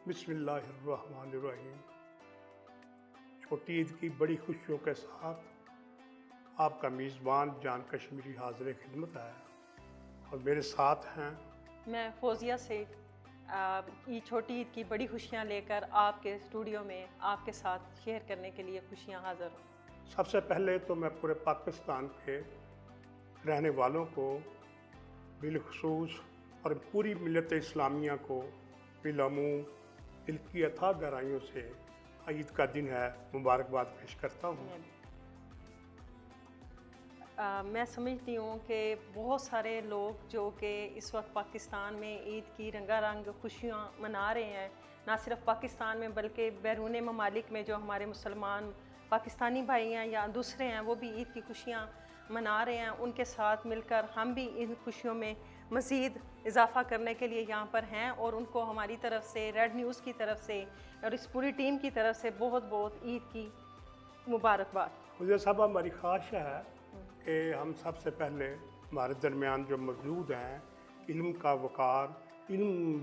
बिस्मिल्लाहिर्रहमानिर्रहीम। छोटी ईद की बड़ी खुशियों के साथ आपका मेज़बान जान कश्मीरी हाज़िर खिदमत है और मेरे साथ हैं मैं फौजिया से ये छोटी ईद की बड़ी खुशियाँ लेकर आपके स्टूडियो में आपके साथ शेयर करने के लिए खुशियाँ हाज़िर हूँ। सबसे पहले तो मैं पूरे पाकिस्तान के रहने वालों को बिलखसूस और पूरी मिल्लत इस्लामिया को बिलामूम दिल की अथाह गहराइयों से ईद का दिन है मुबारकबाद पेश करता हूँ। मैं समझती हूँ कि बहुत सारे लोग जो कि इस वक्त पाकिस्तान में ईद की रंगारंग खुशियाँ मना रहे हैं, ना सिर्फ पाकिस्तान में बल्कि बैरून ममालिक में जो हमारे मुसलमान पाकिस्तानी भाई हैं या दूसरे हैं वो भी ईद की खुशियाँ मना रहे हैं। उनके साथ मिलकर हम भी इन खुशियों में मज़ीद इजाफ़ा करने के लिए यहाँ पर हैं और उनको हमारी तरफ से, रेड न्यूज़ की तरफ से और इस पूरी टीम की तरफ से बहुत बहुत ईद की मुबारकबाद। मुझे साहब हमारी ख्वाहिश है कि हम सबसे पहले हमारे दरमियान जो मौजूद हैं इल्म का वक़ार,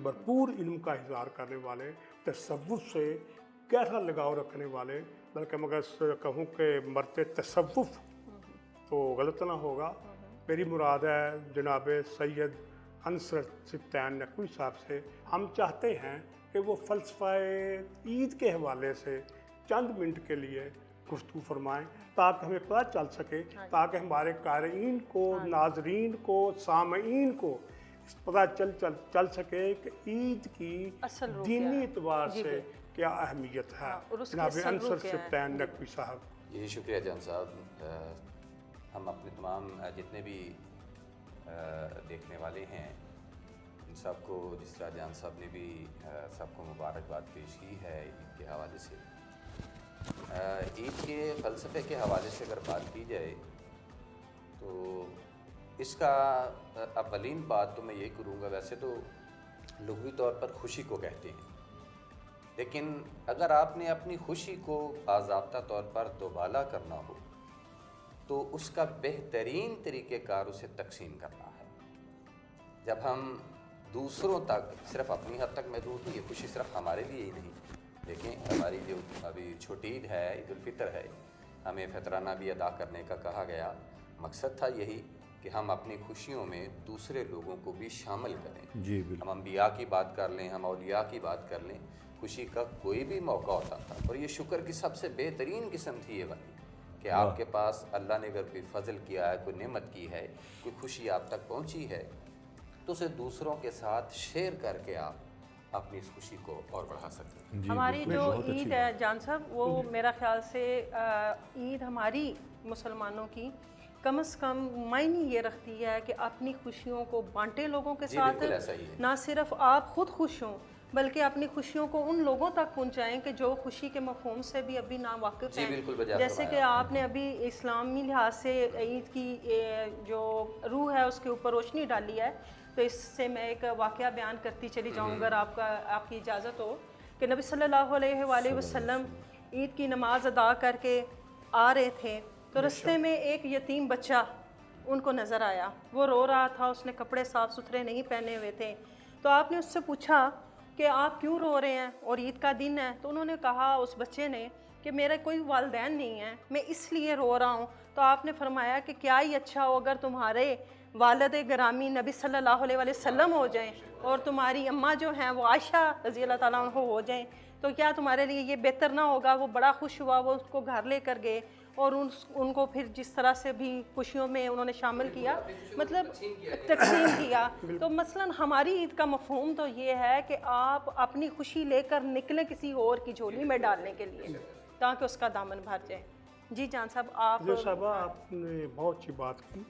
भरपूर इल्म का इज़हार करने वाले, तसव्वुफ़ से गहरा लगाव रखने वाले, बल्कि मगर कहूँ कि मरते तसव्वुफ़ तो गलत ना होगा, मेरी मुराद है जनाब सैयद अंसर सिब्तैन नकवी साहब से हम चाहते हैं कि वो फ़लसफ़ा ईद के हवाले से चंद मिनट के लिए गुफ्तगू फरमाएँ ताकि हमें पता चल सके, ताकि हमारे क़ारीन को, नाज़रीन को, सामईन को पता चल सके कि ईद की दीनी एतबार से क्या अहमियत है। जनाब अंसर सिब्तैन नकवी साहब। जी शुक्रिया जान साहब। हम अपने तमाम जितने भी देखने वाले हैं इन सबको, जिस तरह जान साहब ने भी सबको मुबारकबाद पेश की है ईद के हवाले से। ईद के फ़लसफ़े के हवाले से अगर बात की जाए तो इसका अव्वलीन बात तो मैं यही करूँगा, वैसे तो लुग़वी तौर पर खुशी को कहते हैं, लेकिन अगर आपने अपनी खुशी को बाज़ाब्ता तौर पर दोबाला करना हो तो उसका बेहतरीन तरीक़ेकार उसे तक़सीम करना है। जब हम दूसरों तक, सिर्फ़ अपनी हद तक महदूद नहीं, ये खुशी सिर्फ हमारे लिए ही नहीं। देखें हमारी जो अभी छोटी ईद है, ईद उल फ़ितर है, हमें फ़ितराना भी अदा करने का कहा गया। मकसद था यही कि हम अपनी खुशियों में दूसरे लोगों को भी शामिल करें। जी हम अम्बिया की बात कर लें, हम औलिया की बात कर लें, खुशी का कोई भी मौका होता था और ये शुक्र की सबसे बेहतरीन किस्म थी ये वाली कि आपके पास अल्लाह ने अगर कोई फ़ज़ल किया है, कोई नेमत की है, कोई खुशी आप तक पहुंची है तो उसे दूसरों के साथ शेयर करके आप अपनी इस खुशी को और बढ़ा सकते हैं। हमारी जो ईद है जान साहब, वो मेरा ख्याल से ईद हमारी मुसलमानों की कम से कम मायने ये रखती है कि अपनी खुशियों को बांटें लोगों के साथ। ना सिर्फ आप ख़ुद खुश हों बल्कि अपनी खुशियों को उन लोगों तक पहुंचाएं कि जो खुशी के मफ़हूम से भी अभी ना वाकिफ़ हैं। जैसे कि आपने अभी इस्लामी लिहाज से ईद की जो रूह है उसके ऊपर रोशनी डाली है, तो इससे मैं एक वाक़या बयान करती चली जाऊँ अगर आपकी इजाज़त हो कि नबी सल्लल्लाहु अलैहि वसल्लम ईद की नमाज़ अदा करके आ रहे थे तो रास्ते में एक यतीम बच्चा उनको नज़र आया। वो रो रहा था, उसने कपड़े साफ़ सुथरे नहीं पहने हुए थे। तो आपने उससे पूछा कि आप क्यों रो रहे हैं और ईद का दिन है? तो उन्होंने कहा, उस बच्चे ने, कि मेरा कोई वालिदैन नहीं है, मैं इसलिए रो रहा हूँ। तो आपने फरमाया कि क्या ही अच्छा हो अगर तुम्हारे वालिद गिरामी नबी सल्लल्लाहु अलैहि वसल्लम हो जाएं और तुम्हारी अम्मा जो हैं वो आयशा रज़ी अल्लाह ताला अन्हा हो जाएं, तो क्या तुम्हारे लिए ये बेहतर ना होगा? वो बड़ा खुश हुआ, वो उसको घर लेकर गए और उनको फिर जिस तरह से भी खुशियों में उन्होंने शामिल किया, मतलब तक़सीम किया। तो मसलन हमारी ईद का मफ़हूम तो ये है कि आप अपनी खुशी लेकर निकलें किसी और की झोली में डालने के लिए ताकि उसका दामन भर जाए। जी जान साहब, आप आपने बहुत अच्छी बात की।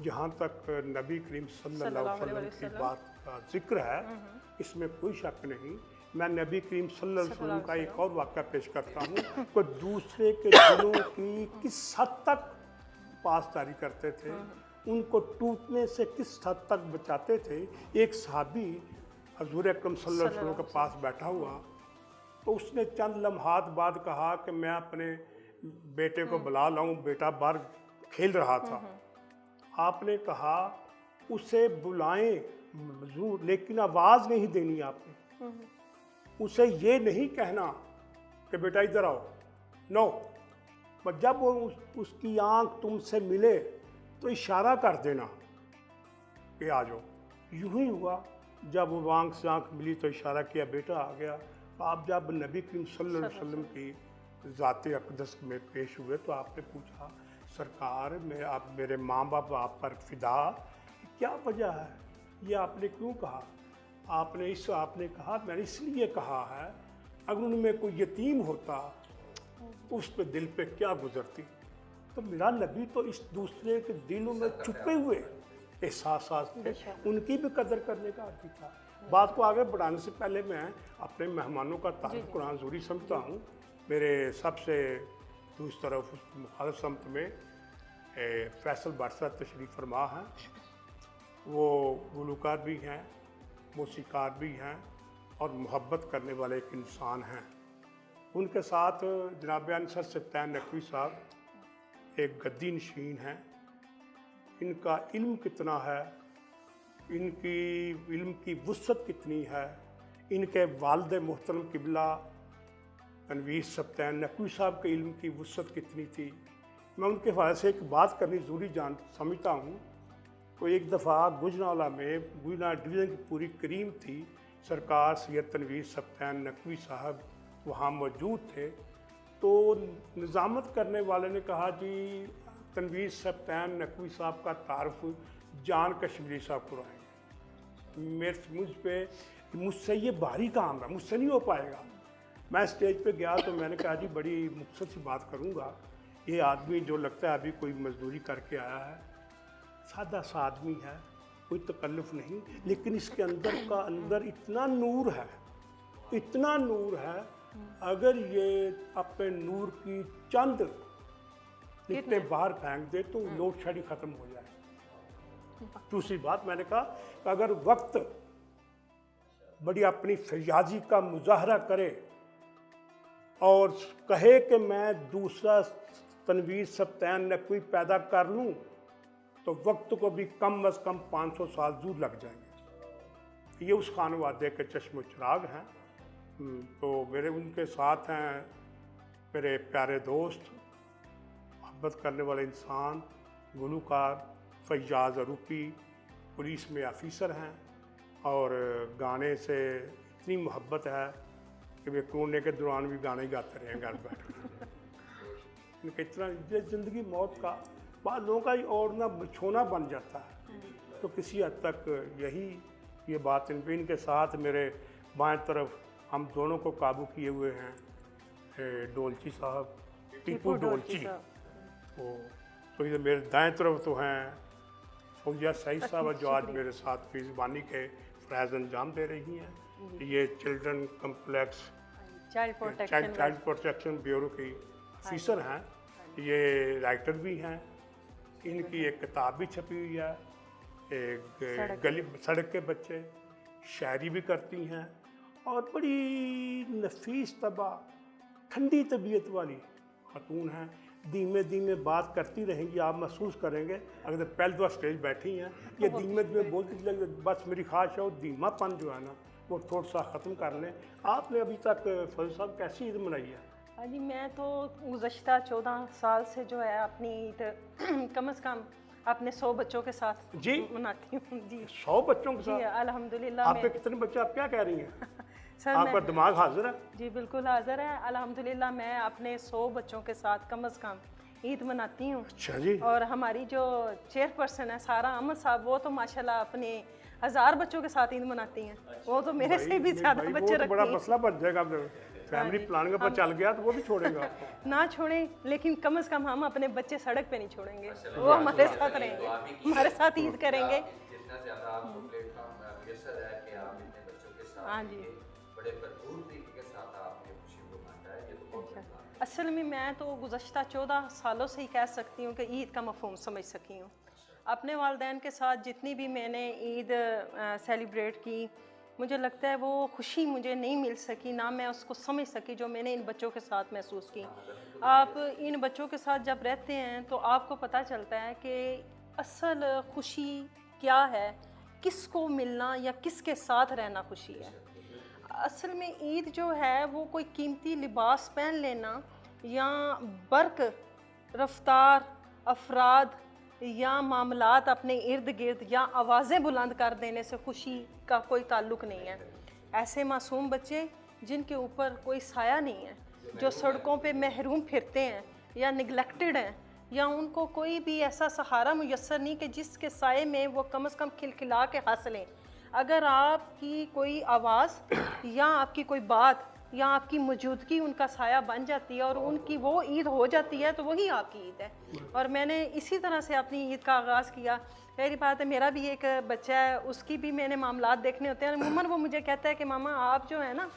जहाँ तक नबी करीम सल्लल्लाहु अलैहि वसल्लम की बात का जिक्र है इसमें कोई शक नहीं। मैं नबी करीम सल्लल्लाहु अलैहि वसल्लम का एक और वाक़या पेश करता हूँ कि दूसरे के दिलों की किस हद तक पासदारी करते थे, उनको टूटने से किस हद तक बचाते थे। एक सहाबी हज़ूर अकरम सल्लल्लाहु अलैहि वसल्लम के पास बैठा हुआ तो उसने चंद लम्हात बाद कहा कि मैं अपने बेटे को बुला लाऊं, बेटा बाहर खेल रहा था। आपने कहा उसे बुलाएं ज़रूर, लेकिन आवाज़ नहीं देनी आपने। उसे ये नहीं कहना कि बेटा इधर आओ, नो, पर जब वो उसकी आंख तुमसे मिले तो इशारा कर देना कि आ जाओ। यूं ही हुआ, जब वो आंख से आंख मिली तो इशारा किया, बेटा आ गया। आप जब नबी करीम सल्लल्लाहु अलैहि वसल्लम की ज़ात अक़दस में पेश हुए तो आपने पूछा, सरकार मैं आप मेरे माँ बाप आप पर फिदा, क्या वजह है, ये आपने क्यों कहा? आपने कहा मैंने इसलिए कहा है, अगर उनमें कोई यतीम होता उस पे दिल पे क्या गुजरती। तो मेरा नबी तो इस दूसरे के दिलों में छुपे हुए एहसास थे, उनकी भी कदर करने का आदमी था। बात को आगे बढ़ाने से पहले मैं अपने मेहमानों का तारीफ कुरान ज़रूरी समझता हूँ। मेरे सबसे दूसरी तरफ उस मुखालिफ समत में फैसल बादशाह तशरीफ़ फरमा हैं। वो गुलकार भी हैं, मौसीकार भी हैं और मोहब्बत करने वाले एक इंसान हैं। उनके साथ जनाब अनसर सत्तान नकवी साहब एक गद्दी नशीन हैं। इनका इल्म कितना है, इनकी इल्म की वुसअत कितनी है, इनके वालिद मोहतरम किबला तनवीर सत्तान नकवी साहब के इल्म की वुसअत कितनी थी, मैं उनके हवाले से एक बात करनी ज़रूरी समझता हूँ। तो एक दफ़ा गुजरावाला में गुजरा डिवीज़न की पूरी करीम थी, सरकार सैयद तनवीर सत्तान नकवी साहब वहाँ मौजूद थे। तो निज़ामत करने वाले ने कहा, जी तनवीर सत्तान नकवी साहब का तारुफ जान कश्मीरी साहब कराएंगे। मुझसे ये भारी काम है, मुझसे नहीं हो पाएगा। मैं स्टेज पे गया तो मैंने कहा, जी बड़ी मुख्तसर सी बात करूँगा, ये आदमी जो लगता है अभी कोई मजदूरी करके आया है, सादा सा आदमी है, कोई तकल्लुफ़ नहीं, लेकिन इसके अंदर इतना नूर है, इतना नूर है, अगर ये अपने नूर की चंद निकले बाहर फेंक दे तो लोड शेडिंग ख़त्म हो जाए। दूसरी बात मैंने कहा कि अगर वक्त बड़ी अपनी फयाजी का मुजाहरा करे और कहे कि मैं दूसरा तनवीर सत्तान नकवी पैदा कर लूँ तो वक्त को भी कम अज़ कम 500 साल दूर लग जाएंगे। ये उस खानवादे के चश्मो चिराग हैं। तो मेरे उनके साथ हैं मेरे प्यारे दोस्त, मोहब्बत करने वाले इंसान, गुलकार फैयाज़ अरूपी, पुलिस में ऑफिसर हैं और गाने से इतनी मोहब्बत है कि वे कोरोना के दौरान भी गाने गाते रहे घर बैठ कर। इनका इतना ज़िंदगी मौत का बाद लोगों का और ना बिछोना बन जाता है। तो किसी हद तक यही ये बात इनके साथ मेरे बाएं तरफ हम दोनों को काबू किए हुए हैं डोलची साहब, टीपू डोलची। तो ये मेरे दाएं तरफ तो हैं फौजिया सईद साहब जो आज मेरे साथ मेज़बानी के फ़राइज़ अंजाम दे रही हैं। ये children complex child protection bureau की ऑफिसर हैं, ये राइटर भी हैं। इनकी एक किताब भी छपी हुई है, एक गली सड़क के बच्चे, शायरी भी करती हैं और बड़ी नफीस तबा ठंडी तबीयत वाली खातून हैं। धीमे धीमे बात करती रहेंगी, आप महसूस करेंगे अगर पहले दो स्टेज बैठी हैं ये धीमे धीमे बोलती चलेंगे। बस मेरी ख्वाहिश है वो धीमापन जो है ना वो थोड़ा सा ख़त्म कर लें। आपने अभी तक फजल साहब कैसी ईद मनाई है? हाँ जी, मैं तो गुज़श्ता 14 साल से जो है अपनी ईद कम से कम अपने 100 बच्चों के साथ जी मनाती हूँ। जी 100 बच्चों के साथ? जी अल्हम्दुलिल्लाह। आपके कितने बच्चे, आप क्या कह रही हैं? सर आपका दिमाग हाजिर है? जी बिल्कुल हाजिर है अल्हम्दुलिल्लाह। मैं अपने 100 बच्चों के साथ कम से कम ईद मनाती हूँ। अच्छा जी। और हमारी जो चेयरपर्सन है सारा अहमद साहब, वो तो माशाल्लाह अपने 1000 बच्चों के साथ ईद मनाती हैं। वो तो मेरे से भी ज़्यादा बच्चे रखती हैं। बड़ा मसला बन जाएगा, फैमिली प्लानिंग पर चल गया तो वो भी छोड़ेगा आपको। ना छोड़ें, लेकिन कम से कम हम अपने बच्चे सड़क पे नहीं छोड़ेंगे, वो हमारे साथ रहेंगे, हमारे साथ ईद करेंगे। जितना ज़्यादा आपको प्लेटफॉर्म मुयस्सर है कि आप इतने बच्चों के साथ हाँ जी, बड़े भरपूर तरीके के साथ आपने खुशी को माना है, ये तो बहुत अच्छा। असल में मैं तो गुज़श्ता 14 सालों से ही कह सकती हूँ कि ईद का मफ़हूम समझ सकी हूँ। अपने वालिदैन के साथ जितनी भी मैंने ईद सेलिब्रेट की, मुझे लगता है वो खुशी मुझे नहीं मिल सकी, ना मैं उसको समझ सकी जो मैंने इन बच्चों के साथ महसूस की। आप इन बच्चों के साथ जब रहते हैं तो आपको पता चलता है कि असल खुशी क्या है, किसको मिलना या किसके साथ रहना खुशी है। असल में ईद जो है वो कोई कीमती लिबास पहन लेना या बर्क रफ्तार अफराद या मामलात अपने इर्द गिर्द या आवाज़ें बुलंद कर देने से खुशी का कोई ताल्लुक़ नहीं है। ऐसे मासूम बच्चे जिनके ऊपर कोई साया नहीं है, जो सड़कों पे महरूम फिरते हैं या निगलेक्टेड हैं, या उनको कोई भी ऐसा सहारा मुयस्सर नहीं कि जिसके साए में वो कम से कम खिलखिला के हंस लें। अगर आपकी कोई आवाज़ या आपकी कोई बात या आपकी मौजूदगी उनका साया बन जाती है और उनकी वो ईद हो जाती है, तो वही आपकी ईद है। और मैंने इसी तरह से अपनी ईद का आगाज़ किया। मेरी बात है, मेरा भी एक बच्चा है, उसकी भी मैंने मामलात देखने होते हैं। अमूमन वो मुझे कहता है कि मामा आप जो है ना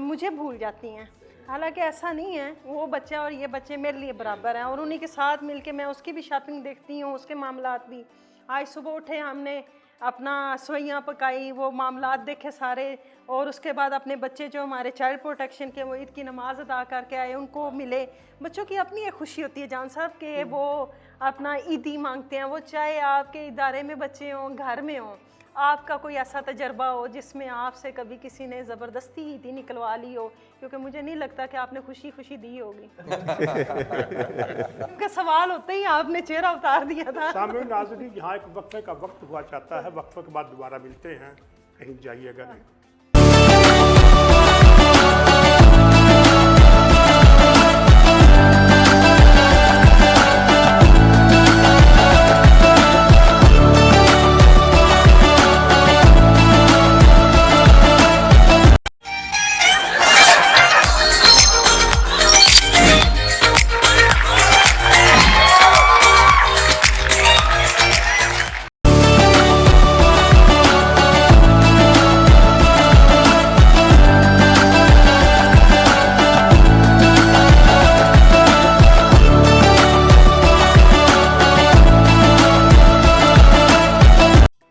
मुझे भूल जाती हैं। हालांकि ऐसा नहीं है, वो बच्चा और ये बच्चे मेरे लिए बराबर हैं और उन्हीं के साथ मिलके मैं उसकी भी शॉपिंग देखती हूँ, उसके मामलात भी। आज सुबह उठे, हमने अपना सवैयाँ पकाई, वो मामलात देखे सारे, और उसके बाद अपने बच्चे जो हमारे चाइल्ड प्रोटेक्शन के वो ईद की नमाज अदा करके आए, उनको मिले। बच्चों की अपनी एक खुशी होती है जान साहब कि वो अपना ईदी मांगते हैं। वो चाहे आपके इदारे में बच्चे हों, घर में हों, आपका कोई ऐसा तजर्बा हो जिसमें आपसे कभी किसी ने ज़बरदस्ती ईदी निकलवा ली हो, क्योंकि मुझे नहीं लगता कि आपने खुशी खुशी दी होगी। क्योंकि सवाल होते ही आपने चेहरा उतार दिया था। सामने नाज़रीन, यहाँ एक वक्फे का वक्त हुआ चाहता है, वक्फे के बाद दोबारा मिलते हैं, कहीं जाइएगा नहीं।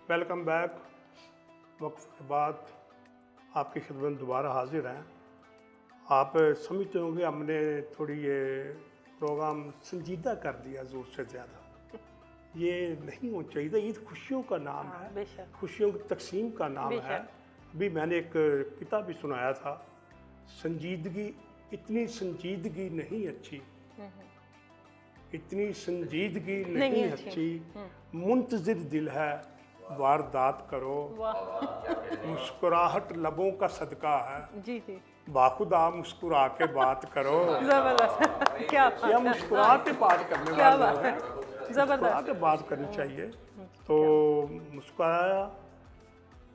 Welcome back. वक्त के बाद आपकी खिदमत में दोबारा हाजिर हैं। आप समझते होंगे हमने थोड़ी ये प्रोग्राम संजीदा कर दिया ज़रूर से ज़्यादा। ये नहीं होना चाहिए। ईद खुशियों का नाम है, खुशियों की तकसीम का नाम है। अभी मैंने एक किताब भी सुनाया था, संजीदगी, इतनी संजीदगी नहीं अच्छी, इतनी संजीदगी नहीं अच्छी, मुंतज़िर दिल है वारदात करो, मुस्कुराहट लबों का सदका है, जी जी, बाखुदा मुस्कुरा के बात करो। जबरदस्त, क्या मुस्कुरा के बात करने वाले लोग हैं, जबरदस्त के बात करनी चाहिए। तो मुस्कुराया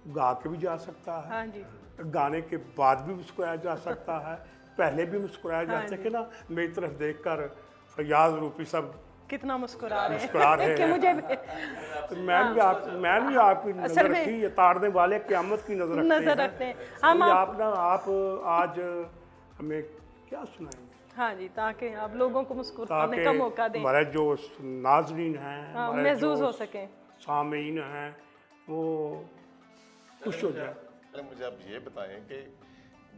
गा के भी जा सकता है, हाँ जी, गाने के बाद भी मुस्कुराया जा सकता है, पहले भी मुस्कुराया जा सके ना। मेरी तरफ देखकर फयाज रूपी सब कितना मुस्कुरा रहे हैं कि मुझे तो मैं भी आपकी नजर रखी, ये ताड़ने वाले क़यामत की नजर रखते हैं। हम आप आज हमें क्या सुनाएंगे? हाँ जी, ताकि आप लोगों को मुस्कुराने का मौका दें, हमारे जो नाज़रीन हैं, महसूस हो सके, सामीन हैं, वो खुश हो जाए। मुझे आप ये बताएं कि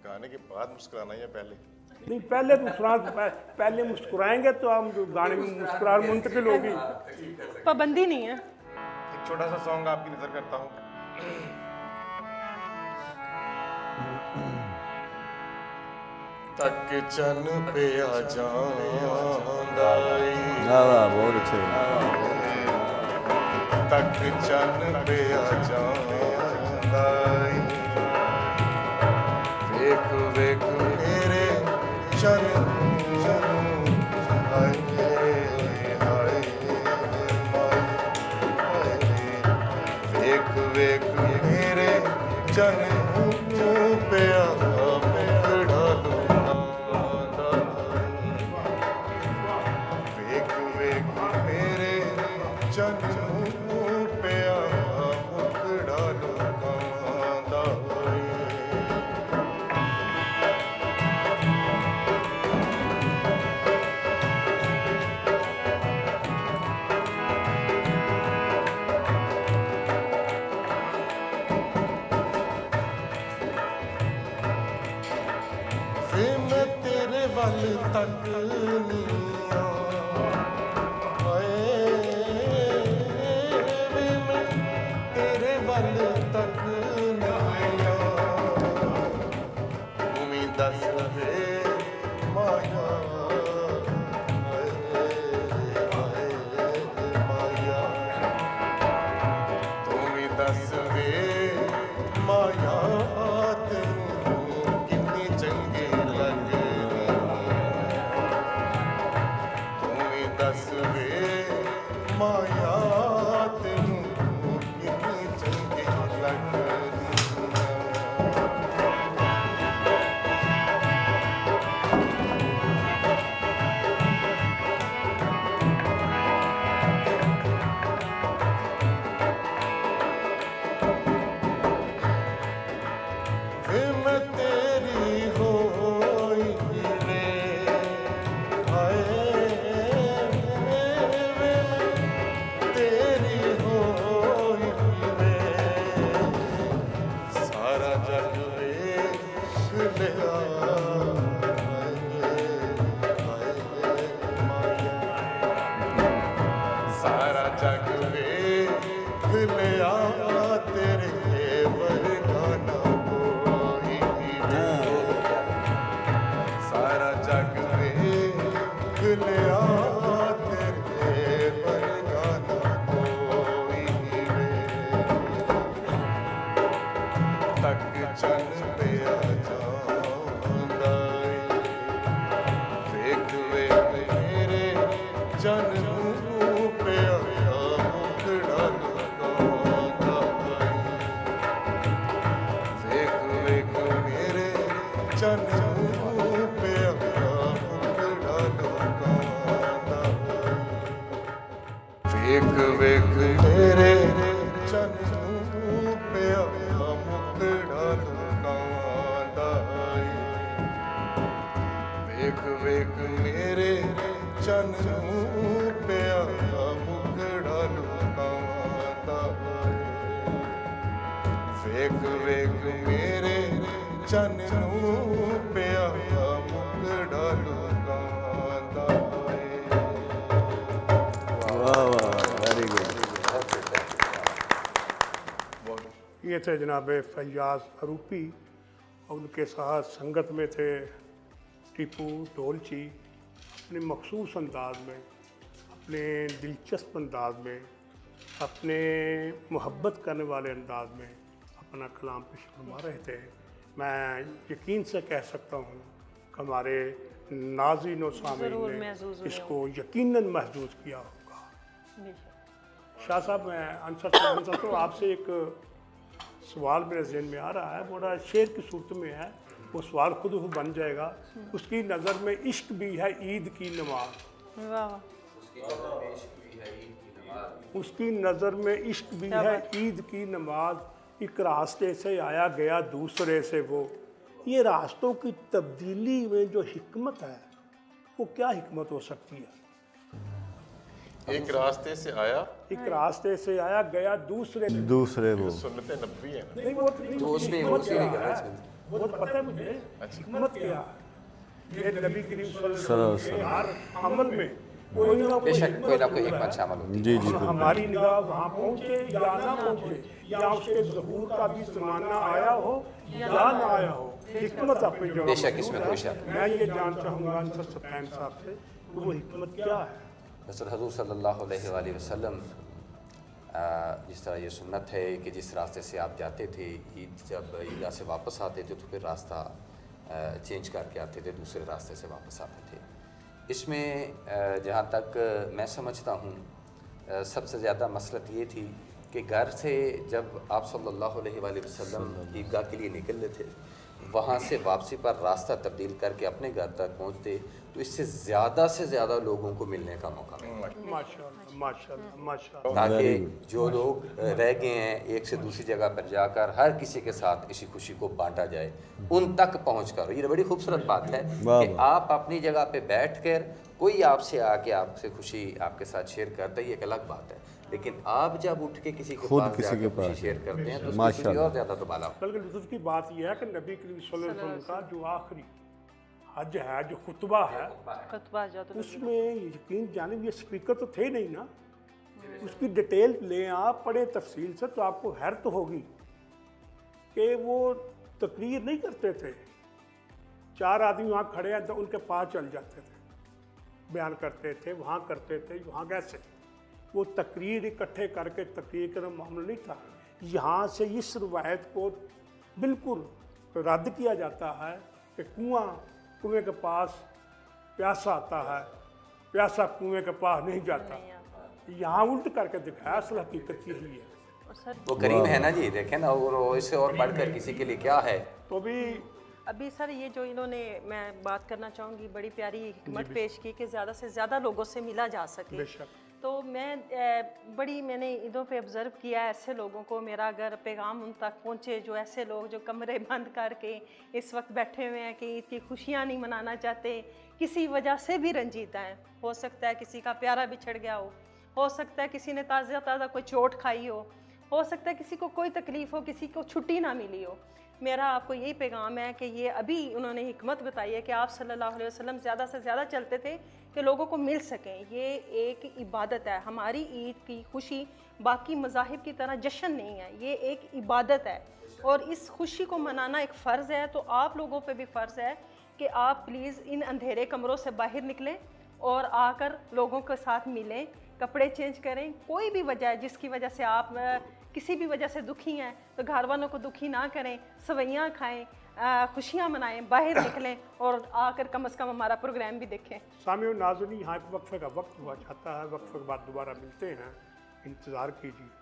गाने के बाद मुस्कुराना या पहले? नहीं, पहले पहले मुस्कुराएंगे तो हम गाने में मुस्कुराहट मुंतकिल होगी। पाबंदी नहीं है। एक छोटा सा सॉन्ग आपकी नजर करता हूँ। तक चन पे आ जाऊंगा, बहुत अच्छे, तक चन पे आ जाऊंगा, वेख वेख मेरे चन वेख वेख मेरे चन पे वेख वेख मेरे चन पे मुखड़ा लुकांदा। मैं तेरे वल तक निया हाय, मैं तेरे वल तक निया, दस वे माया माया तू भी दस वे माया तेनू कितनी चंगी लगनी तू भी दस वे माया तेनू कितनी चंगी लगनी वे मैं तेरी होई रे हाय वे मैं तेरी होई रे सारा जग वेख लिया सारा जग वेख लिया तेरे वर्गा ना कोई सारा जग वेख लिया तेरे वर्गा ना कोई तक चल पे आ जाऊंगा वेख वेख मेरे जन पे आया मुखड़ा लगाऊंगा वेख वेख मेरे जन पे आया मुखड़ा लगाऊंगा वेख वेख मेरे जन पे आया मुखड़ा लगाऊंगा वेख वेख मेरे चन पे आया मुखड़ा लुकांदा वेख वेख मेरे चन पे आया मुखड़ा लुकांदा वाह वाह वेरी गुड। ये थे जनाब फैयाज अरूपी और उनके साथ संगत में थे टीपू ढोलची अपने मखसूस अंदाज में अपने दिलचस्प अंदाज में अपने मोहब्बत करने वाले अंदाज में अपना कलाम पेश फरमा रहे थे। मैं यकीन से कह सकता हूँ कि हमारे नाज़रीन और सामीन ने इसको यकीनन महसूस किया होगा। शाह साहब, मैं आंसर तो आपसे एक सवाल मेरे जहन में आ रहा है, बड़ा शेर की सूरत में है, वो सवाल खुद बन जाएगा। उसकी नज़र में इश्क भी है ईद की नमाज, उसकी नज़र में इश्क भी है ईद की नमाज, एक रास्ते से आया गया दूसरे से वो। ये रास्तों की तब्दीली में जो हिकमत है वो क्या हिकमत हो सकती है? एक रास्ते से आया एक रास्ते से आया गया दूसरे वो सुन्नत नबी है ना नहीं, वो तो उसमें वो तो पता है मुझे हिकमत क्या है। ये नबी करीम सल्लल्लाहु अलैहि वसल्लम के हर अमल में कोई ना कोई हिकमत शामिल होती है। जी जी हमारी निगाह वहाँ पहुँचे या ना पहुँचे, या उसके ज़हूर का भी ज़माना आया हो या ना आया हो, हिकमत अपनी जगह बेशक मौजूद इसमें है। कोई शक मैं ये जान चाहूँगा अंसर सफैन साहब से कि वो हिकमत क्या है। हज़रत सल्लल्लाहु अलैहि वसल्लम जिस तरह ये सुन्नत है कि जिस रास्ते से आप जाते थे, ईद जब ईदगाह से वापस आते थे तो फिर रास्ता चेंज करके आते थे, दूसरे रास्ते से वापस आते थे। इसमें जहाँ तक मैं समझता हूँ सबसे ज़्यादा मसलत ये थी कि घर से जब आप सल्लल्लाहु अलैहि वसल्लम ईदगाह के लिए निकल रहे थे, वहाँ से वापसी पर रास्ता तब्दील करके अपने घर तक पहुँचते तो इससे से ज़्यादा लोगों को मिलने का मौका मिलता, माशाल्लाह माशाल्लाह माशाल्लाह। ताकि जो लोग रह गए हैं एक से दूसरी जगह पर जाकर हर किसी के साथ इसी खुशी को बांटा जाए, उन तक पहुँच कर। ये बड़ी खूबसूरत बात है कि आप अपनी जगह पे बैठ कर कोई आपसे आके आपसे खुशी आपके साथ शेयर करता है, ये एक अलग बात है, लेकिन आप जब उठ के किसी के पास जाकर खुशी शेयर करते हैं तो उसकी खुशी और ज़्यादा तो बाला। बल्कि लुत्फ़ की बात यह है कि नबी करीम सल्लल्लाहु अलैहि वसल्लम का जो आखिरी हज है, जो खुतबा है, उसमें यकीन जानिब ये स्पीकर तो थे नहीं ना, उसकी डिटेल लें आप, पढ़े तफसील से, तो आपको हैरत होगी कि वो तकरीर नहीं करते थे, 4 आदमी वहाँ खड़े हैं तो उनके पास चल जाते थे, बयान करते थे, वहाँ करते थे, वहाँ कैसे। वो तकरीर इकट्ठे करके तकरीर का मामला नहीं था। यहाँ से इस रवायत को बिल्कुल रद्द किया जाता है कि कुएँ के पास प्यासा आता है, प्यासा कुएँ के पास नहीं जाता। यहाँ उल्ट करके दिखाया, असल हकीकत यही है। और सर वो करीम है ना जी, देखें ना, और इससे और बढ़कर किसी के लिए क्या है। तो भी अभी सर ये जो इन्होंने, मैं बात करना चाहूँगी, बड़ी प्यारी हिकमत पेश की कि ज़्यादा से ज़्यादा लोगों से मिला जा सके। बेशक। तो मैंने ईदों पे ऑब्ज़र्व किया ऐसे लोगों को, मेरा अगर पैगाम उन तक पहुँचे, जो ऐसे लोग जो कमरे बंद करके इस वक्त बैठे हुए हैं कि ईद की खुशियाँ नहीं मनाना चाहते, किसी वजह से भी रंजीदा हैं। हो सकता है किसी का प्यारा बिछड़ गया हो सकता है किसी ने ताज़ा कोई चोट खाई हो सकता है किसी को कोई तकलीफ़ हो, किसी को छुट्टी ना मिली हो। मेरा आपको यही पैगाम है कि ये अभी उन्होंने हिकमत बताई है कि आप सल्लल्लाहु अलैहि वसल्लम ज़्यादा से ज़्यादा चलते थे कि लोगों को मिल सकें। ये एक इबादत है, हमारी ईद की खुशी बाकी मज़ाहिब की तरह जश्न नहीं है, ये एक इबादत है और इस खुशी को मनाना एक फ़र्ज़ है। तो आप लोगों पे भी फ़र्ज़ है कि आप प्लीज़ इन अंधेरे कमरों से बाहर निकलें और आकर लोगों के साथ मिलें, कपड़े चेंज करें। कोई भी वजह है जिसकी वजह से आप किसी भी वजह से दुखी हैं तो घर वालों को दुखी ना करें, सवैयाँ खाएं, खुशियाँ मनाएं, बाहर निकलें और आकर कम से कम हमारा प्रोग्राम भी देखें। सामियों नाज़रीन, यहाँ एक वक्फे का वक्त हुआ चाहता है, वक्फे के बाद दोबारा मिलते हैं, इंतज़ार कीजिए।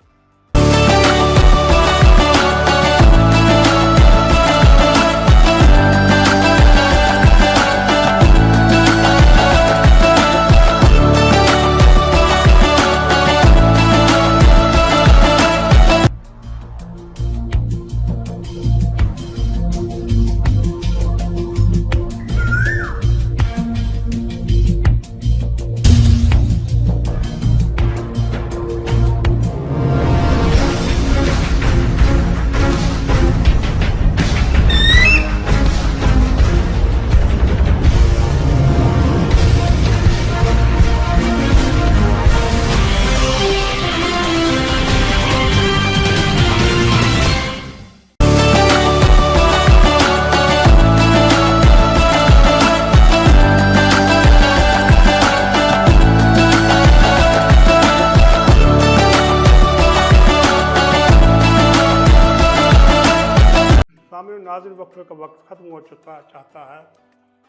नाज़रीन, वक्फे का वक्त ख़त्म हो चाहता है।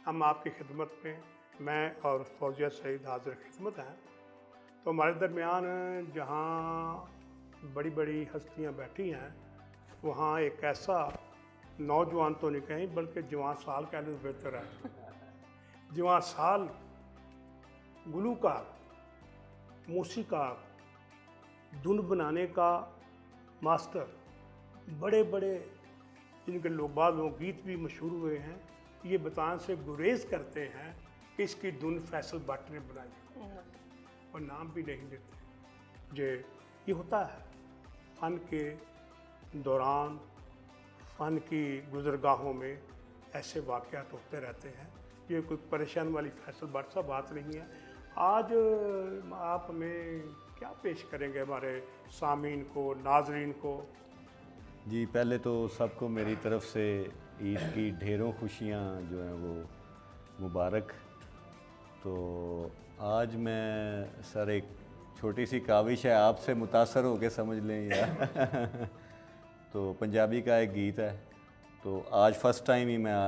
हम आपकी खिदमत में, मैं और फौजिया सईद हाजिर खिदमत हैं। तो हमारे दरमियान जहाँ बड़ी बड़ी हस्तियाँ बैठी हैं, वहाँ एक ऐसा नौजवान तो नहीं कहें बल्कि जवान साल कहने से बेहतर है, जवान साल गुलूकार, मौसीकार, धुन बनाने का मास्टर, बड़े बड़े जिनके लोग गीत भी मशहूर हुए हैं, ये बताने से गुरेज करते हैं कि इसकी धुन फैसल भट्ट ने बनाई और नाम भी नहीं देते। ये होता है फ़न के दौरान, फ़न की गुज़रगाहों में ऐसे वाक़यात होते रहते हैं। ये कोई परेशान वाली फैसल भट्ट सा बात नहीं है। आज आप हमें क्या पेश करेंगे हमारे सामीन को, नाजरीन को? जी, पहले तो सबको मेरी तरफ से ईद की ढेरों खुशियाँ जो हैं वो मुबारक। तो आज मैं सर एक छोटी सी काविश है, आपसे मुतासर होकर समझ लें या तो पंजाबी का एक गीत है, तो आज फ़र्स्ट टाइम ही मैं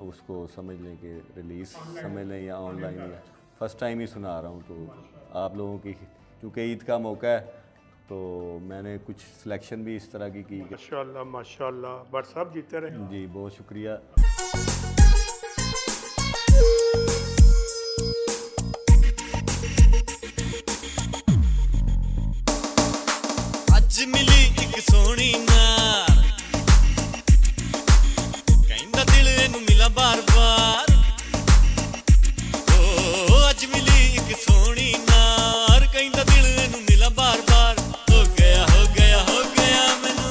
उसको समझ लें कि रिलीज़ समझ लें या ऑनलाइन, या फ़र्स्ट टाइम ही सुना रहा हूँ। तो आप लोगों की, क्योंकि ईद का मौका है, तो मैंने कुछ सिलेक्शन भी इस तरह की। माशाल्लाह माशाल्लाह, बट सब जीते रहे। जी, बहुत शुक्रिया। अज मिली एक सोहनी नार, कहंदा दिल इनू मिला बार बार। ओ अज मिली एक सोहनी नार, कहंदा दिल इनू मिला बार बार। हो गया मैनू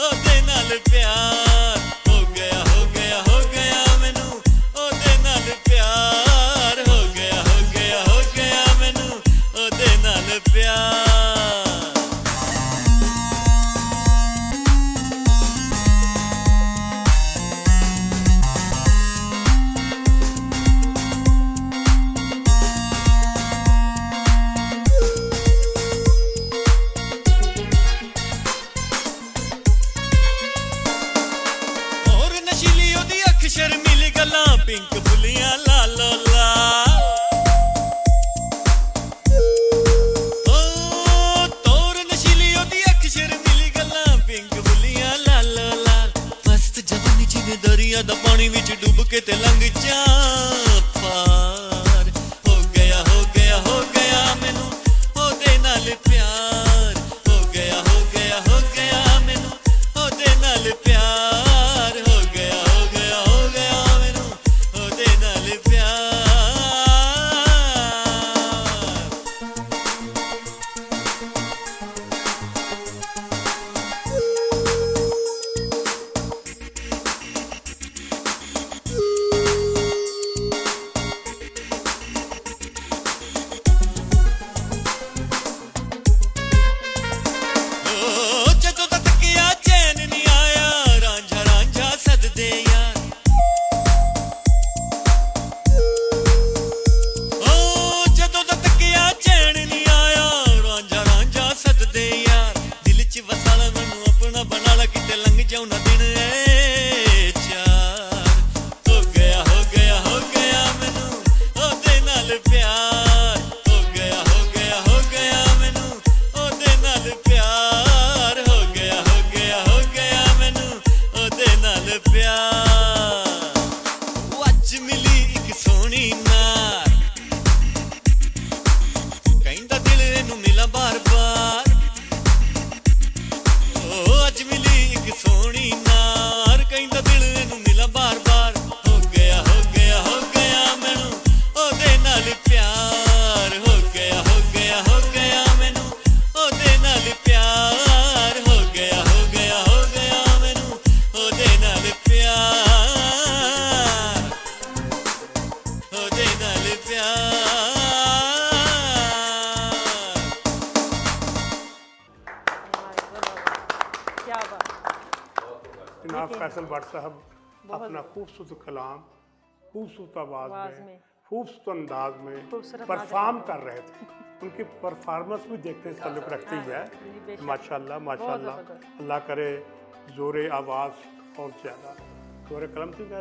ओदे नाल प्यार, हो गया ਗੱਲਾਂ ਪਿੰਕ ਫੁੱਲੀਆਂ ਲਾਲੋ ਲਾਲ ਓ ਤੋਰ ਨਸ਼ੀਲੀ ਉਹਦੀ ਅੱਖ ਸ਼ਰਮੀਲੀ ਗੱਲਾਂ ਪਿੰਕ ਫੁੱਲੀਆਂ ਲਾਲੋ ਲਾਲ ਮਸਤ ਜਵਾਨੀ ਜਿਵੇਂ ਦਰਿਆ ਦਾ ਪਾਣੀ ਵਿੱਚ ਡੁੱਬ ਕੇ ਤੇ ਲੰਘ ਜਾ ਪਾਰ ਹੋ ਗਿਆ ਹੋ ਗਿਆ ਹੋ ਗਿਆ ਮੈਨੂੰ ਉਹਦੇ ਨਾਲ ਪਿਆਰ ਹੋ ਗਿਆ ਹੋ ਗਿਆ ਹੋ ਗਿਆ ਮੈਨੂੰ ਉਹਦੇ ਨਾਲ ਪਿਆਰ ਹੋ ਗਿਆ ਹੋ ਗਿਆ ਹੋ ਗਿਆ ਮੈਨੂੰ ਉਹਦੇ ਨਾਲ ਪਿਆਰ ਓ ਜਦੋਂ ਤੱਕ ਆ ਚੈਨ ਨਹੀਂ ਆਇਆ ਰਾਂਝਾ ਰਾਂਝਾ ਸੱਦਦੇ ਯਾਰ ਓ ਜਦੋਂ ਤੱਕ ਆ ਚੈਨ ਨਹੀਂ ਆਇਆ ਰਾਂਝਾ ਰਾਂਝਾ ਸੱਦਦੇ ਯਾਰ ਦਿਲ 'ਚ ਵਸਾ ਲੈ ਮੈਨੂੰ ਆਪਣਾ ਬਣਾ ਲੈ ਕਿਤੇ ਲੰਘ ਜਾਉ ਨਾ ਦਿਨ ਏ ਚਾਰ ਹੋ ਗਿਆ ਹੋ ਗਿਆ ਹੋ ਗਿਆ ਮੈਨੂੰ ਉਹਦੇ ਨਾਲ ਪਿਆਰ ਹੋ ਗਿਆ ਹੋ ਗਿਆ ਹੋ ਗਿਆ ਮੈਨੂੰ ਉਹਦੇ ਨਾਲ ਪਿਆਰ ਹੋ ਗਿਆ ਹੋ ਗਿਆ ਹੋ ਗਿਆ ਮੈਨੂੰ ਉਹਦੇ ਨਾਲ ਪਿਆਰ ਉਹ ਅੱਜ ਮਿਲੀ ਇੱਕ ਸੋਹਣੀ ਨਾਰ ਕਹਿੰਦਾ ਦਿਲ ਇਹਨੂੰ ਮਿਲਾਂ ਬਾਰ-ਬਾਰ ਉਹ ਅੱਜ ਮਿਲੀ ਇੱਕ ਸੋਹਣੀ ਨਾਰ ਕਹਿੰਦਾ ਦਿਲ ਇਹਨੂੰ ਮਿਲਾਂ ਬਾਰ-ਬਾਰ ਹੋ ਗਿਆ ਹੋ ਗਿਆ ਹੋ ਗਿਆ ਮੈਨੂੰ ਉਹਦੇ ਨਾਲ ਪਿਆਰ ਹੋ ਗਿਆ ਹੋ ਗਿਆ ਹੋ ਗਿਆ ਮੈਨੂੰ ਉਹਦੇ ਨਾਲ ਪਿਆਰ ਹੋ ਗਿਆ ਹੋ ਗਿਆ ਹੋ ਗਿਆ ਮੈਨੂੰ ਉਹਦੇ ਨਾਲ ਪਿਆਰ ਉਹਦੇ ਨਾਲ ਪਿਆਰ क्या बात जनाब फैसल भट्ट साहब अपना खूबसूरत कलाम खूबसूरत आवाज़ आवाज़ में में, खूबसूरत अंदाज में खूबसूरत परफॉर्म कर रहे थे उनकी परफॉर्मेंस भी देखने से ताल्लुक़ रखती है बेशक। माशाल्लाह माशाल्लाह ज़बरदस्त। अल्लाह करे ज़ोरे आवाज़ और ज़्यादा ज़ोरे कलम थी क्या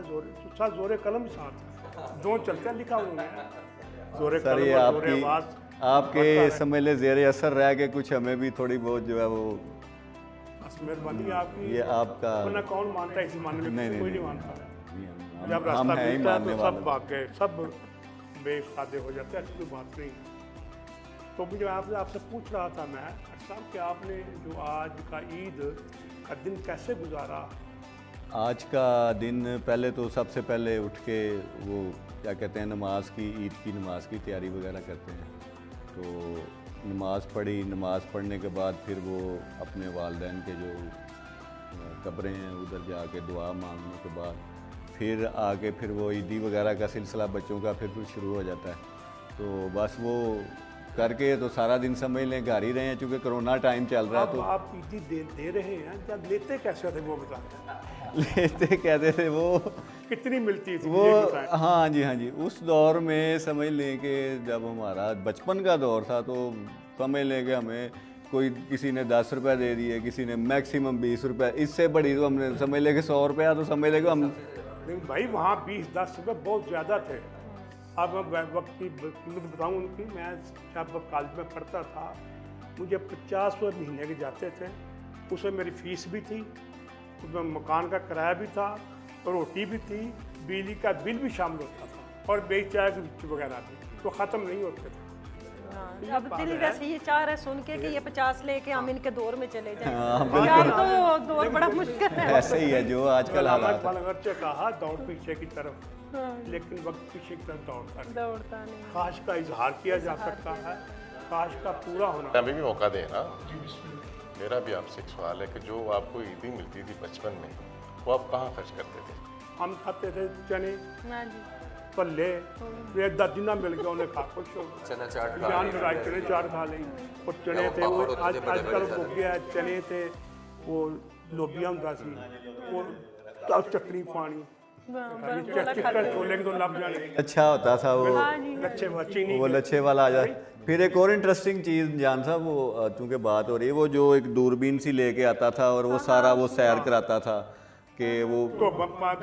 ज़ोरे कलम ही साथ है दो चलते हैं लिखा हुआ है ज़ोरे सर ये कलम और ज़ोरे आपकी आवाज़ आपके समझ ले ज़ेर असर रह के कुछ हमें भी थोड़ी बहुत जो है वो बस मेहरबानी है आपकी ये आपका वरना कौन मानता है इस ज़माने में नहीं, कोई नहीं, नहीं मानता हम जब रास्ता हैं ही मिलता है मानने तो सब वाले भाग गए सब बेसादे हो जाते हैं, ऐसी कोई बात नहीं है। तो मुझे आपसे पूछ रहा था मैं साहब कि आपने जो आज का ईद का दिन कैसे गुजारा? आज का दिन पहले तो सबसे पहले उठ के वो क्या कहते हैं नमाज की ईद की नमाज की तैयारी वगैरह करते हैं। तो नमाज़ पढ़ी, नमाज़ पढ़ने के बाद फिर वो अपने वालिदैन के जो कब्रें हैं उधर जाके दुआ मांगने के बाद फिर आके फिर वो ईदी वगैरह का सिलसिला बच्चों का फिर शुरू हो जाता है। तो बस वो करके तो सारा दिन समझ लें घर ही रहे हैं चूँकि कोरोना टाइम चल रहा है। अब तो आप ईदी दे रहे हैं, जब लेते कैसे थे वो बताएं। लेते कहते थे वो कितनी मिलती थी वो ये बताएं। हाँ जी हाँ जी, उस दौर में समझ लें कि जब हमारा बचपन का दौर था तो समझ लें कि हमें कोई किसी ने 10 रुपये दे दिए, किसी ने मैक्सिमम 20 रुपये, इससे बड़ी तो हमने समझ लें कि 100 रुपया तो समझ लें कि हम नहीं भाई वहाँ 20-10 रुपये बहुत ज़्यादा थे। अब मैं वक्त की कीमत बताऊँ उनकी, मैं जब कॉलेज में पढ़ता था मुझे 50 रुपये महीने के जाते थे, उसमें मेरी फ़ीस भी थी, उसमें मकान का किराया भी था, रोटी भी थी, बिजली का बिल भी शामिल होता था और बेच चाय वगैरह भी, तो ख़त्म नहीं होते थे। हाँ, अब दिल वैसे ये चाह रहा है सुन के कि ये 50 लेके हम इनके दौर में चले जाएं। हाँ, यार तो दौर बड़ा मुश्किल है। ऐसे ही है जो आजकल हालात है। अगरचे कहा दौड़ पीछे की तरफ, लेकिन वक्त पीछे की तरफ दौड़ता नहीं। दौड़ता नहीं। काश का इजहार किया जा सकता है, काश का पूरा होना। अभी भी मौका दें ना। मेरा भी आपसे एक सवाल है कि जो आपको ईदी मिलती थी बचपन में वो आप कहाँ खर्च करते थे? हम खाते थे चने हाँ जी। भल्ले, एक दादी ना मिल गया उन्हें खा खुश हो चना चाट खा जान लें। लगाई चने चाट खा ली। और चने थे वो पापड़ होते थे बड़े आजकल बड़े हो गया, चने थे वो लोबिया होता सी वो चटनी पानी चिकन छोले के तो लब जाने अच्छा होता था वो लच्छे चीनी वो लच्छे वाला आ जाए। फिर एक और इंटरेस्टिंग चीज़ जान साहब, वो चूँकि बात हो रही है, वो जो एक दूरबीन सी लेके आता था और वो सारा वो सैर कराता था कि वो तो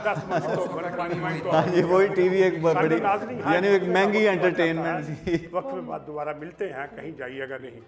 10 मिनट तो पानी तो हाँ जी वही टीवी एक बड़ी नाज़रीन, हाँ, यानी एक महंगी एंटरटेनमेंट थी। वक्त में बाद दोबारा मिलते हैं, कहीं जाइएगा नहीं।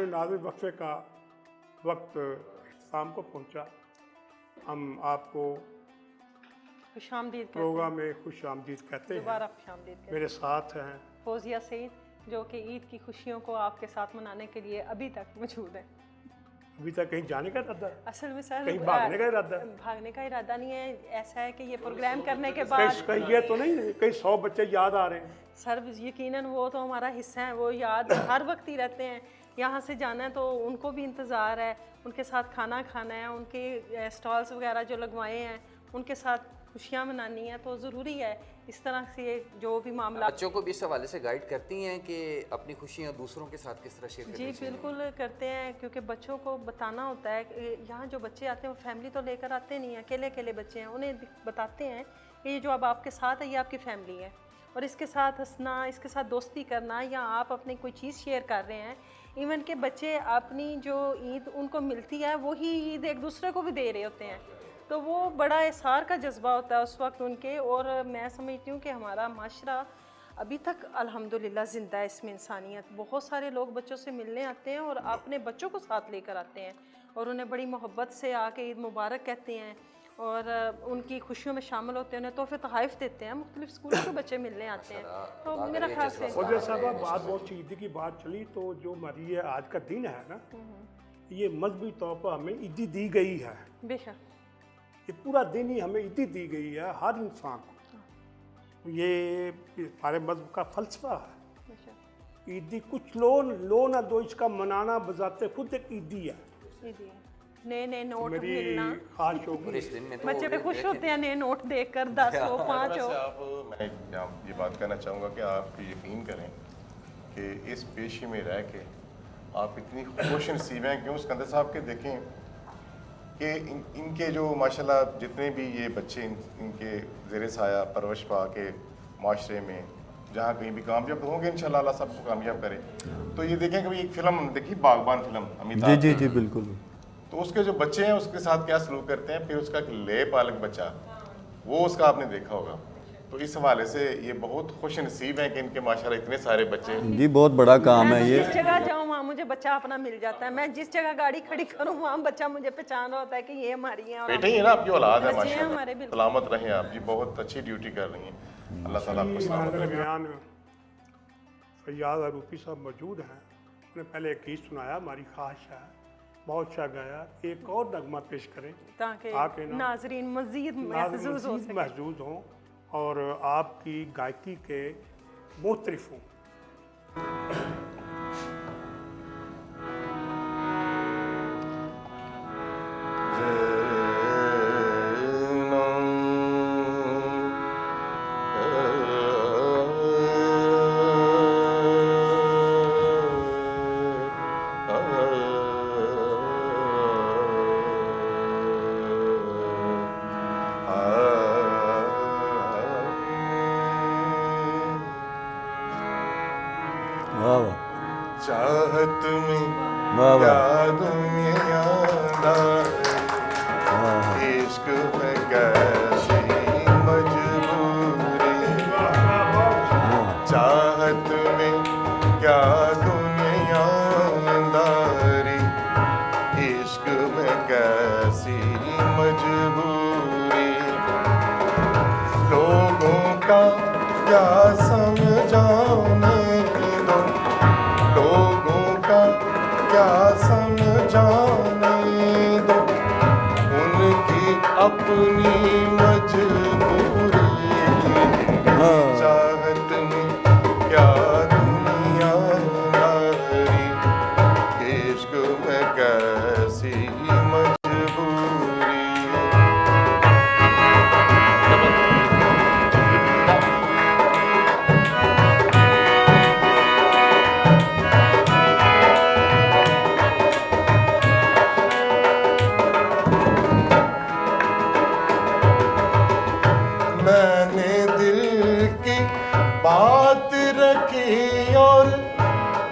नाज़िर वक्फे का वक्त शाम को पहुंचा। हम आपको खुशामदीद कहते प्रोग्राम में खुश आमदीद कहते हैं। दोबारा खुशामदीद कहते मेरे साथ हैं हैं फौजिया सईद, जो कि ईद की खुशियों को आपके साथ मनाने के लिए अभी तक मौजूद है। अभी तक कहीं जाने का इरादा है? असल में सर कहीं भागने का इरादा है? भागने का इरादा नहीं है, ऐसा है कि ये प्रोग्राम करने के बाद कहीं ये तो नहीं कहीं 100 बच्चे याद आ रहे हैं? सर यकीनन वो तो हमारा हिस्सा है, वो याद हर वक्त ही रहते हैं। यहाँ से जाना है तो उनको भी इंतज़ार है, उनके साथ खाना खाना है, उनके स्टॉल्स वगैरह जो लगवाए हैं उनके साथ खुशियाँ मनानी है, तो ज़रूरी है इस तरह से जो भी मामला। बच्चों को भी इस हवाले से गाइड करती हैं कि अपनी खुशियाँ दूसरों के साथ किस तरह शेयर करनी जी चाहिए? बिल्कुल करते हैं, क्योंकि बच्चों को बताना होता है कि यहाँ जो बच्चे आते हैं वो फैमिली तो लेकर आते नहीं हैं, अकेले अकेले बच्चे हैं, उन्हें बताते हैं कि ये जो अब आपके साथ है ये आपकी फैमिली है, और इसके साथ हंसना, इसके साथ दोस्ती करना, या आप अपनी कोई चीज़ शेयर कर रहे हैं, इवन के बच्चे अपनी जो ईद उनको मिलती है वही ईद एक दूसरे को भी दे रहे होते हैं, तो वो बड़ा इसार का जज्बा होता है उस वक्त उनके। और मैं समझती हूँ कि हमारा माशरा अभी तक अल्हम्दुलिल्लाह ज़िंदा है, इसमें इंसानियत। बहुत सारे लोग बच्चों से मिलने आते हैं और अपने बच्चों को साथ लेकर आते हैं और उन्हें बड़ी मोहब्बत से आके ईद मुबारक कहते हैं और उनकी खुशियों में शामिल होते हैं, उन्हें तोहफे तोहाइफ देते हैं। मुख्तलिफ स्कूलों के बच्चे मिलने आते हैं, तो मेरा ख्याल से फौजिया साहबा बात बहुत सी ईद की बात चली, तो जो हमारी ये आज का दिन है ना, ये मजहबी तौर पर हमें ईदी दी गई है। बेशक ये पूरा दिन ही हमें ईदी दी गई है हर इंसान को। ये हमारे मजहब का फलसफा है। बेशक ईदी कुछ लो ना दो, इसका मनाना बजाते खुद एक ईदी है। नए नए नोट मेरी मिलना, ख्वाहिश और होगी इस दिन में तो बच्चे पे खुश होते हैं नए नोट देखकर, 10 हो 5 हो। मैं ये बात कहना चाहूँगा कि आप यकीन करें कि इस पेशे में रह के आप इतनी खुश नसीब हैं कि सिकंदर साहब के देखें कि इनके जो माशाल्लाह जितने भी ये बच्चे इनके ज़ेरे साया परवरिश पा के माशरे में जहाँ कहीं भी कामयाब होंगे इंशाल्लाह अल्लाह सबको कामयाब करे। तो ये देखें कि एक फ़िल्म देखी बागबान फ़िल्म अमिताभ जी जी जी बिल्कुल। तो उसके जो बच्चे हैं उसके साथ क्या सलूक करते हैं, फिर उसका ले पालक बच्चा वो उसका आपने देखा होगा। तो इस हवाले से ये बहुत खुश नसीब है कि इनके माशाल्लाह इतने सारे बच्चे। जी बहुत बड़ा काम है ये। जिस जगह जाऊँ वहाँ मुझे बच्चा अपना मिल जाता है, मैं जिस जगह गाड़ी खड़ी करूँ वहाँ बच्चा मुझे पहचान रहा होता है कि ये हमारी है। और बेटे ही ना आपकी औलाद है बच्चे हैं हमारे, माशाल्लाह, बिल्कुल। सलामत रहें आप जी, बहुत अच्छी ड्यूटी कर रही हैं, अल्लाह ताला आपको सलामत रखे। दरमियान फैयाज आरूफी साहब मौजूद हैं, उन्होंने पहले एक गीत सुनाया, हमारी ख्वाहिश है बहुत अच्छा गाया, एक और नगमा पेश करें ताकि आके ना नाजरीन मजीद महसूस हो सके। महजूज हों और आपकी गायकी के मुख्तलिफ हों। वाह वाह चाहत में वाह वाह याद में याद आए, वाह। ये इश्क में कैसी मजबूरी, चाहत में क्या दुनियादारी, इश्क में कैसी मजबूरी, लोगों का क्या समझाने दो, लोगों का क्या समझाने दो, उनकी अपनी मजबूरी, चाहत में क्या दुनियादारी, इश्क में कैसी मजबूरी। मैंने दिल की बात रखी और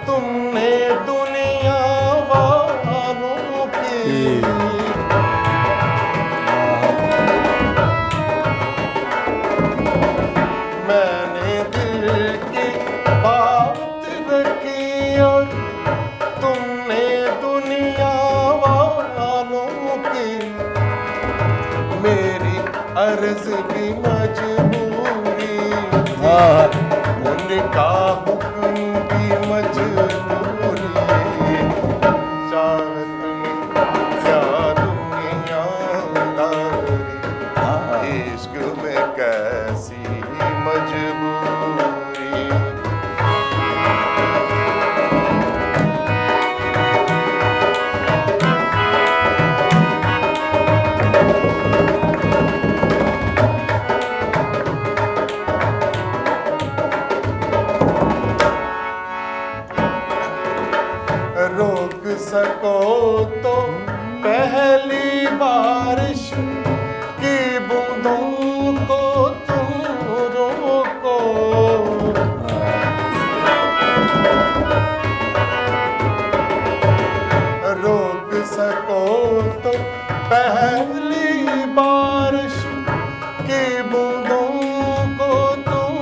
तुमने दुनिया वालों की, मैंने दिल की बात रखी और तुमने दुनिया वालों की, मेरी अर्ज भी मजबूरी, उनका हुक्म भी मजबूरी, चाहत में क्या दुनियादारी, इश्क में कैसी मजबूरी। रोक सको तो पहली बारिश की बूंदों को तुम रोको, रोक सको तो पहली बारिश की बूंदों को तुम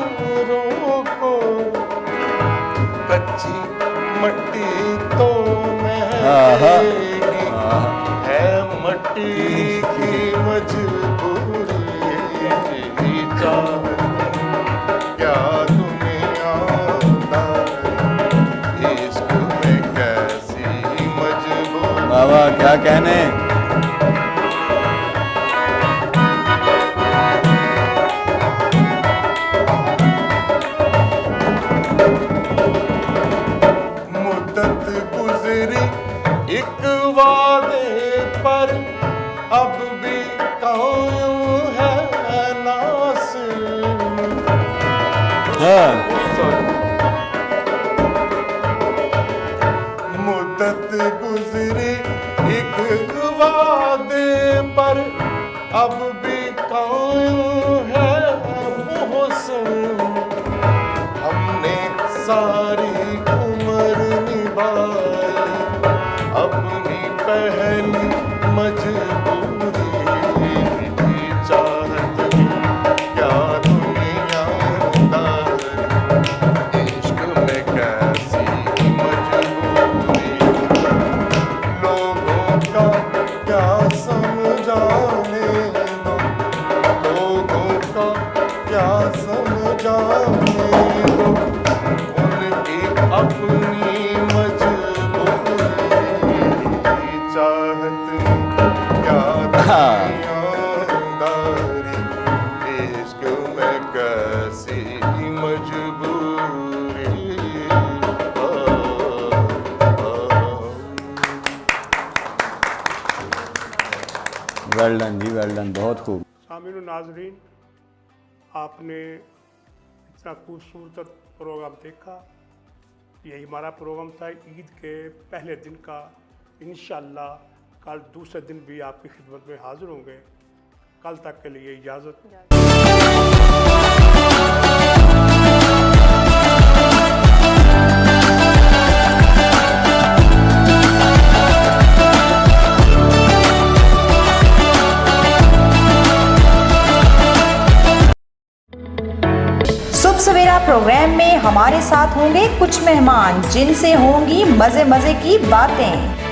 रोको, कच्ची मट्टी तो महकेगी, है मट्टी की मजबूरी, चाहत क्या दुनियादारी, इश्क में कैसी मजबूरी। बाबा क्या कहने। एक वादे पर अब भी कायम है नास, मुद्दत गुजरी एक वादे पर अब भी कायम है मोहसिन, हमने सारी उम्र निभाई अपनी पहली मजबूरी, चाहत क्या दुनियादारी, इश्क में कैसी मजबूरी, लोगों का क्या समझाने दो, लोगों का क्या समझाने दो, उनकी अपनी चाहत क्या दुनियादारी, इश्क में कैसी मजबूरी। वेल डन जी, वेल डन, बहुत खूब। सामीन नाजरीन, आपने इतना खूबसूरत प्रोग्राम देखा। यही हमारा प्रोग्राम था ईद के पहले दिन का। इंशाअल्लाह कल दूसरे दिन भी आपकी खिदमत में हाजिर होंगे। कल तक के लिए इजाज़त। रोजाना प्रोग्राम में हमारे साथ होंगे कुछ मेहमान जिनसे होंगी मजे मजे की बातें।